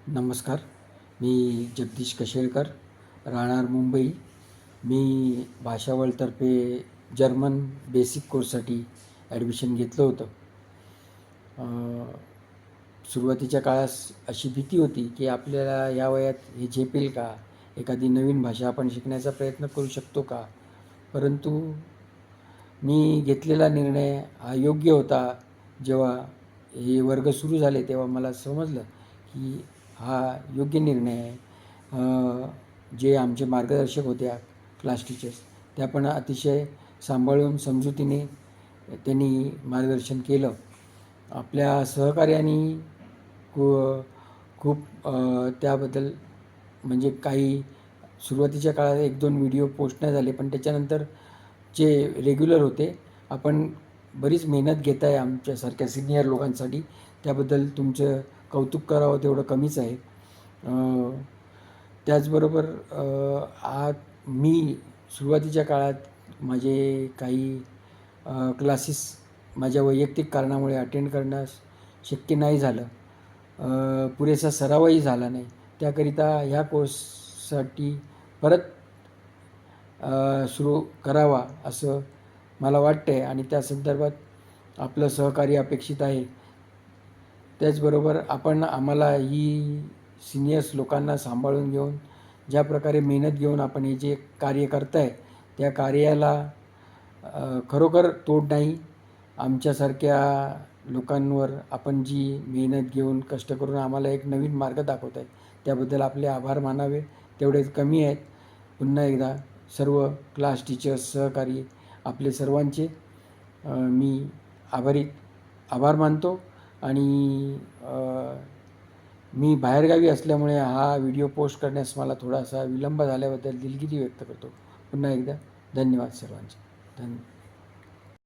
नमस्कार. मी जगदीश कशेळकर, राहणार मुंबई. मी भाषावळतर्फे German basic कोर्ससाठी ॲडमिशन घेतलं होतं. सुरुवातीच्या काळास अशी भीती होती की आपल्याला या वयात हे झेपेल का? एखादी नवीन भाषा आपण शिकण्याचा प्रयत्न करू शकतो का? परंतु मी घेतलेला निर्णय हा योग्य होता. जेव्हा हे वर्ग सुरू झाले तेव्हा मला समजलं की हा योग्य निर्णय आहे. जे आमचे मार्गदर्शक होत्या, क्लास टीचर्स, त्या पण अतिशय सांभाळून समजुतीने त्यांनी मार्गदर्शन केलं. आपल्या सहकार्याने खूप त्याबद्दल म्हणजे काही सुरुवातीच्या काळात 1-2 व्हिडिओ पोस्ट नाही झाले, पण त्याच्यानंतर जे रेग्युलर होते, आपण बरीच मेहनत घेत आहे आमच्यासारख्या सिनियर लोकांसाठी. त्याबद्दल तुमचं कौतुक करावं तेवढं कमीच आहे. त्याचबरोबर मी सुरुवातीच्या काळात माझे काही क्लासेस माझ्या वैयक्तिक कारणामुळे अटेंड करण्यास शक्य नाही झालं. पुरेसा सरावही झाला नाही. त्याकरिता ह्या कोर्ससाठी परत सुरू करावा असं मला वाटतं आहे आणि त्या संदर्भात आपलं सहकार्य अपेक्षित आहे. त्याचबरोबर आम्हाला ही सिनियर्स लोकांना सांभाळून घेऊन ज्या प्रकारे मेहनत घेऊन आपण हे जे कार्य करताय त्या कार्याला खरोखर तोड नाही. आमच्यासारख्या लोकांवर आपण जी मेहनत घेऊन कष्ट करून आम्हाला एक नवीन मार्ग दाखवत आहे त्याबद्दल आपले आभार मानावे तेवढेच कमी आहेत. पुन्हा एकदा सर्व क्लास टीचर्स, सहकारी आपले सर्वांचे मी आभार मानतो आणि मी बाहेरगावी असल्यामुळे हा व्हिडिओ पोस्ट करण्यास मला थोडासा विलंब झाल्याबद्दल दिलगिरी व्यक्त करतो. पुन्हा एकदा धन्यवाद सर्वांचे.